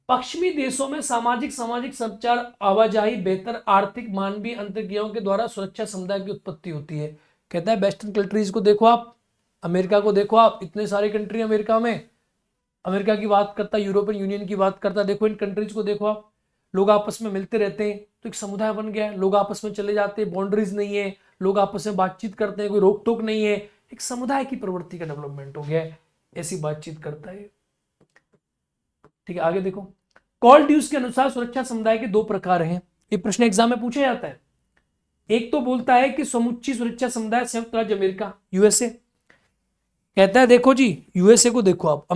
पश्चिमी देशों में सामाजिक संचार, आवाजाही, बेहतर आर्थिक मानवीय अंतर्क्रियाओं के द्वारा सुरक्षा समुदाय की उत्पत्ति होती है। कहता है वेस्टर्न कंट्रीज को देखो आप, अमेरिका को देखो आप, इतने सारे कंट्री अमेरिका में, अमेरिका की बात करता है, यूरोपियन यूनियन की बात करता है, देखो इन कंट्रीज को देखो आप, लोग आपस में मिलते रहते हैं तो एक समुदाय बन गया है। लोग आपस में चले जाते हैं, बाउंड्रीज नहीं है, लोग आपस में बातचीत करते हैं, कोई रोक टोक नहीं है, एक समुदाय की प्रवृत्ति का डेवलपमेंट हो गया है, ऐसी बातचीत करता है। ठीक है, आगे देखो, कॉल्ड्यूस के अनुसार सुरक्षा समुदाय के दो प्रकार हैं। ये प्रश्न एग्जाम में पूछा जाता है। एक तो बोलता है कि समुच्ची सुरक्षा समुदाय संयुक्त राज्य अमेरिका, यूएसए। कहता है देखो जी, यूएसए को देखो आप,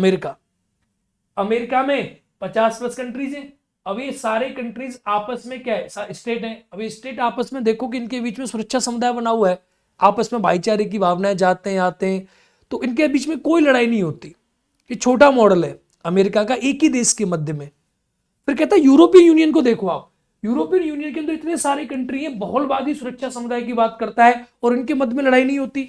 अमेरिका में 50+ कंट्रीज हैं। अब ये सारे कंट्रीज आपस में क्या है, स्टेट है। अब ये स्टेट आपस में देखो कि इनके बीच में सुरक्षा समुदाय बना हुआ है, आपस में भाईचारे की भावनाएं, जाते हैं आते हैं, तो इनके बीच में कोई लड़ाई नहीं होती। ये छोटा मॉडल है अमेरिका का, एक ही देश के मध्य में। फिर कहता है यूरोपियन यूनियन को देखो आप, यूरोपियन यूनियन के अंदर इतने सारे कंट्री हैं, बहुलवादी सुरक्षा समुदाय की बात करता है और इनके मध्य में लड़ाई नहीं होती।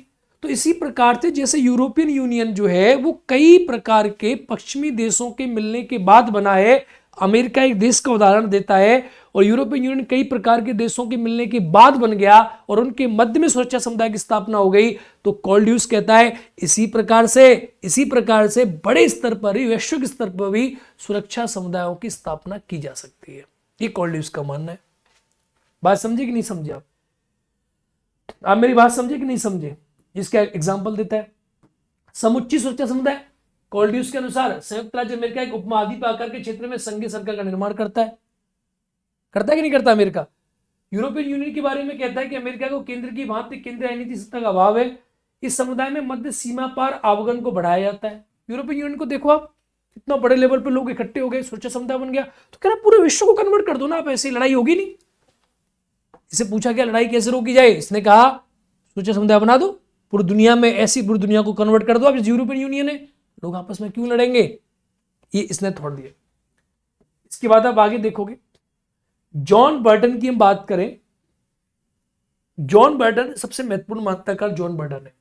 तो इसी प्रकार से जैसे यूरोपियन यूनियन जो है वो कई प्रकार के पश्चिमी देशों के मिलने के बाद बना है, अमेरिका एक देश का उदाहरण देता है, और यूरोपियन यूनियन कई प्रकार के देशों के मिलने के बाद बन गया और उनके मध्य में सुरक्षा समुदाय की स्थापना हो गई। तो कॉल्ड्यूस कहता है इसी प्रकार से बड़े स्तर पर ही, वैश्विक स्तर पर भी सुरक्षा समुदायों की स्थापना की जा सकती है। ये कॉल्ड्यूस का मानना है। बात समझे कि नहीं समझे आप मेरी बात समझे कि नहीं समझे? इसका एग्जाम्पल देता है, समुच्ची सुरक्षा समुदाय, कॉल्ड्यूस के अनुसार संयुक्त राज्य अमेरिका एक उपमहाद्वीप आकार के क्षेत्र में संघीय सरकार का निर्माण करता है कि नहीं करता अमेरिका। यूरोपियन यूनियन के बारे में कहता है कि अमेरिका को केंद्र की भांति केंद्रीय नीति सत्ता का अभाव है। इस समुदाय में मध्य सीमा पार आवागमन को बढ़ाया जाता है। यूरोपियन यूनियन को देखो आप, इतना बड़े लेवल पे लोग इकट्ठे हो गए, सुरक्षा समुदाय बन गया, तो कह रहा पूरे विश्व को कन्वर्ट कर दो ना आप, ऐसी लड़ाई होगी नहीं। इसे पूछा गया लड़ाई कैसे रोकी जाए, इसने कहा सुरक्षा समुदाय बना दो, पूरी दुनिया में ऐसी पूरी दुनिया को कन्वर्ट कर दो। अब यूरोपियन यूनियन है, लोग आपस में क्यों लड़ेंगे, ये इसने थॉट दिया। इसके बाद आप आगे देखोगे, जॉन बर्टन की हम बात करें, जॉन बर्टन सबसे महत्वपूर्ण मान्यताकार जॉन बर्टन है।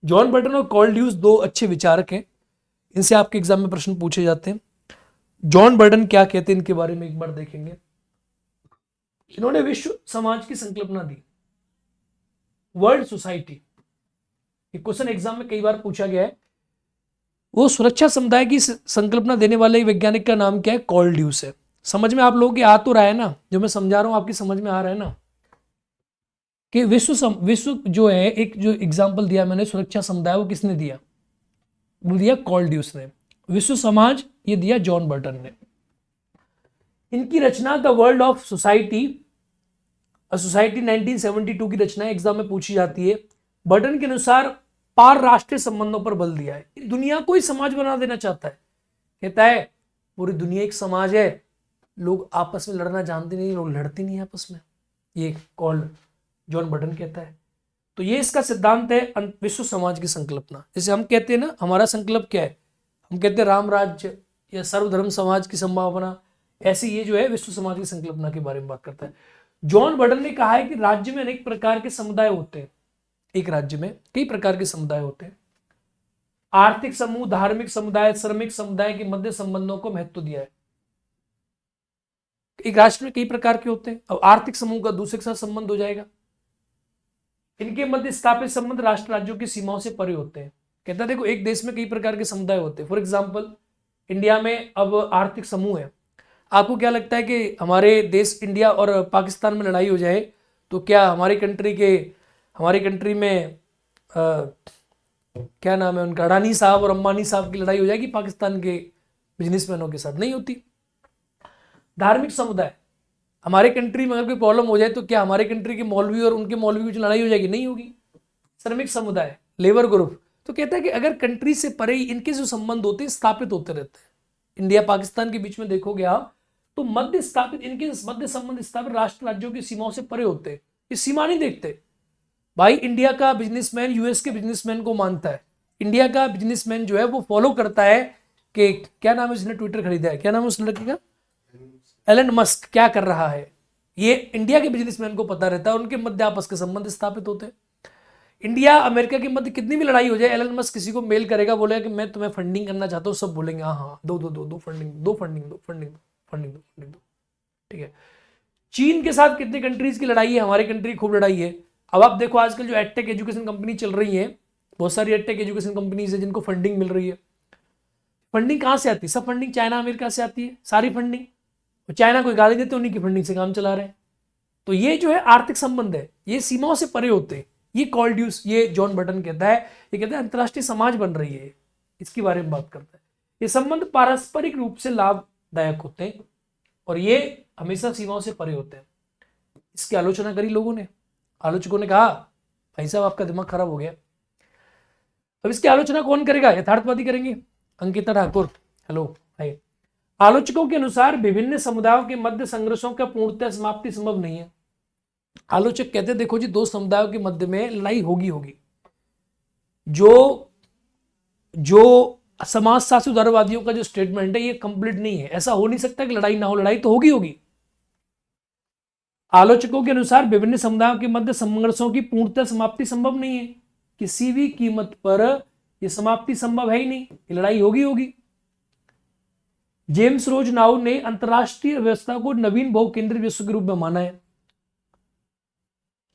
जॉन बर्टन और कॉल्ड्यूस दो अच्छे विचारक हैं, इनसे आपके एग्जाम में प्रश्न पूछे जाते हैं। जॉन बर्टन क्या कहते हैं इनके बारे में एक बार देखेंगे। इन्होंने विश्व समाज की संकल्पना दी, वर्ल्ड सोसाइटी। ये क्वेश्चन एग्जाम में कई बार पूछा गया है। वो सुरक्षा समुदाय की संकल्पना देने वाले वैज्ञानिक का नाम क्या है, कॉल्ड्यूस है। समझ में आप लोगों के आ तो रहा है ना, जो मैं समझा रहा हूं आपकी समझ में आ रहा है ना, कि विश्व जो है, एक जो एग्जाम्पल दिया मैंने सुरक्षा समुदाय, वो किसने दिया, वो दिया कॉल्ड्यूस ने। विश्व समाज ये दिया जॉन बर्टन ने। इनकी रचना the world of society, society 1972 की रचना एग्जाम में पूछी जाती है। बर्टन के अनुसार पार राष्ट्रीय संबंधों पर बल दिया है। दुनिया को ही समाज बना देना चाहता है, कहता है पूरी दुनिया एक समाज है, लोग आपस में लड़ना जानते नहीं, लोग लड़ते नहीं आपस में, ये कॉल्ड जॉन बर्टन कहता है। तो ये इसका सिद्धांत है विश्व समाज की संकल्पना। जैसे हम कहते हैं ना, हमारा संकल्प क्या है, हम कहते हैं राम राज्य या सर्वधर्म समाज की संभावना, ऐसे ये जो है विश्व समाज की संकल्पना के बारे में बात करता है। जॉन बर्टन ने कहा है कि राज्य में अनेक प्रकार के समुदाय होते हैं, एक राज्य में कई प्रकार के समुदाय होते हैं। आर्थिक समूह, धार्मिक समुदाय, श्रमिक समुदाय के मध्य संबंधों को महत्व दिया है। एक राष्ट्र में कई प्रकार के होते हैं। अब आर्थिक समूह का दूसरे के साथ संबंध हो जाएगा। इनके मध्य स्थापित संबंध राष्ट्र राज्यों की सीमाओं से परे होते हैं। कहता है देखो, एक देश में कई प्रकार के समुदाय होते हैं। फॉर एग्जाम्पल, इंडिया में अब आर्थिक समूह है। आपको क्या लगता है कि हमारे देश इंडिया और पाकिस्तान में लड़ाई हो जाए तो क्या हमारी कंट्री में क्या नाम है उनका, अडानी साहब और अंबानी साहब की लड़ाई हो जाएगी पाकिस्तान के बिजनेसमैनों के साथ? नहीं होती। धार्मिक समुदाय, हमारे कंट्री में अगर कोई प्रॉब्लम हो जाए तो क्या हमारे कंट्री के मौलवी और उनके मौलवी की लड़ाई हो जाएगी? नहीं होगी। श्रमिक समुदाय, लेबर ग्रुप, तो कहता है कि अगर कंट्री से परे इनके जो संबंध होते हैं स्थापित होते रहते हैं। इंडिया पाकिस्तान के बीच में देखोगे आप तो इनके मध्य संबंध स्थापित राष्ट्र राज्यों की सीमाओं से परे होते हैं। ये सीमा नहीं देखते भाई। इंडिया का बिजनेसमैन यूएस के बिजनेसमैन को मानता है। इंडिया का बिजनेसमैन जो है वो फॉलो करता है कि क्या नाम है जिसने ट्विटर खरीदा है, क्या नाम है उस लड़के का, एलन मस्क क्या कर रहा है, ये इंडिया के बिजनेसमैन को पता रहता है। उनके मध्य आपस के संबंध स्थापित होते हैं। इंडिया अमेरिका के मध्य कितनी भी लड़ाई हो जाए, एलन मस्क किसी को मेल करेगा, बोलेगा कि मैं तुम्हें फंडिंग करना चाहता हूँ, सब बोलेंगे हाँ हाँ दो फंडिंग दो। ठीक है। चीन के साथ कितनी कंट्रीज की लड़ाई है, हमारी कंट्री खूब लड़ाई है। अब आप देखो आजकल जो एडटेक एजुकेशन कंपनी चल रही है, बहुत सारी एडटेक एजुकेशन कंपनीज है जिनको फंडिंग मिल रही है। फंडिंग कहाँ से आती है? सब फंडिंग चाइना अमेरिका से आती है, सारी फंडिंग। चाइना को गाली देते, उन्हीं की फंडिंग से काम चला रहे हैं। तो ये जो है आर्थिक संबंध है, ये सीमाओं से परे होते हैं। ये कॉल्ड्यूस, ये जॉन बर्टन कहता है, ये कहता है अंतरराष्ट्रीय समाज बन रही है, इसके बारे में बात करता है। ये संबंध पारस्परिक रूप से लाभदायक होते हैं और ये हमेशा सीमाओं से परे होते हैं। इसकी आलोचना करी लोगों ने, आलोचकों ने कहा भाई साहब आपका दिमाग खराब हो गया। अब इसकी आलोचना कौन करेगा? यथार्थवादी करेंगे। Ankita Thakur, hello hi. आलोचकों के अनुसार विभिन्न समुदायों के मध्य संघर्षों का पूर्णतः समाप्ति संभव नहीं है। आलोचक कहते हैं देखो जी, दो समुदायों के मध्य में लड़ाई होगी। जो समाजशास्त्री उदारवादियों का जो स्टेटमेंट है ये कंप्लीट नहीं है। ऐसा हो नहीं सकता कि लड़ाई ना हो, लड़ाई तो होगी। आलोचकों के अनुसार विभिन्न समुदायों के मध्य संघर्षों की पूर्णतः समाप्ति संभव नहीं है। किसी भी कीमत पर यह समाप्ति संभव है ही नहीं, ये लड़ाई होगी। जेम्स रोज नाउ ने अंतरराष्ट्रीय व्यवस्था को नवीन बहुकेंद्रित विश्व के रूप में माना है।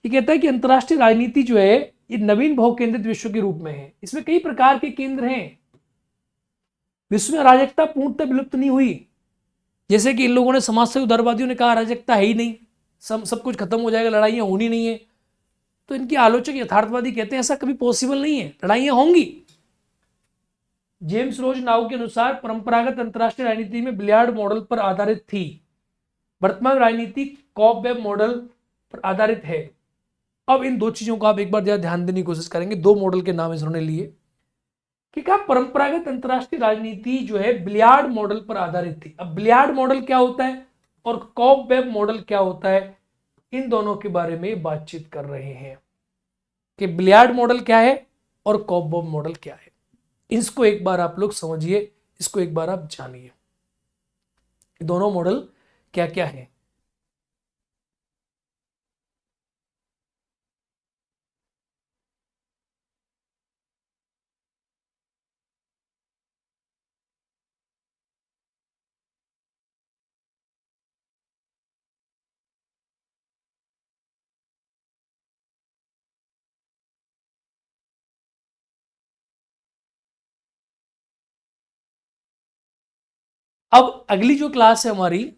ये कहता है कि अंतरराष्ट्रीय राजनीति जो है ये नवीन बहुकेंद्रित विश्व के रूप में है। इसमें कई प्रकार के केंद्र हैं। विश्व में अराजकता पूर्णतः विलुप्त नहीं हुई। जैसे कि इन लोगों ने, समाजवादी उदारवादियों ने कहा अराजकता है ही नहीं, सब कुछ खत्म हो जाएगा, लड़ाइयाँ होनी नहीं है। तो इनके आलोचक यथार्थवादी कहते हैं ऐसा कभी पॉसिबल नहीं है, लड़ाइयाँ होंगी। जेम्स रोज नाउ के अनुसार परंपरागत अंतरराष्ट्रीय राजनीति में बिलियार्ड मॉडल पर आधारित थी, वर्तमान राजनीति कॉबवेब मॉडल पर आधारित है। अब इन दो चीजों को आप एक बार ध्यान देने की कोशिश करेंगे। दो मॉडल के नाम इन्होंने लिए कि क्या परंपरागत अंतरराष्ट्रीय राजनीति जो है बिलियार्ड मॉडल पर आधारित थी। अब बिलियार्ड मॉडल क्या होता है और कॉबवेब मॉडल क्या होता है, इन दोनों के बारे में बातचीत कर रहे हैं कि बिलियार्ड मॉडल क्या है और कॉबवेब मॉडल क्या है। इसको एक बार आप लोग समझिए, इसको एक बार आप जानिए, दोनों मॉडल क्या क्या है। अब अगली जो क्लास है हमारी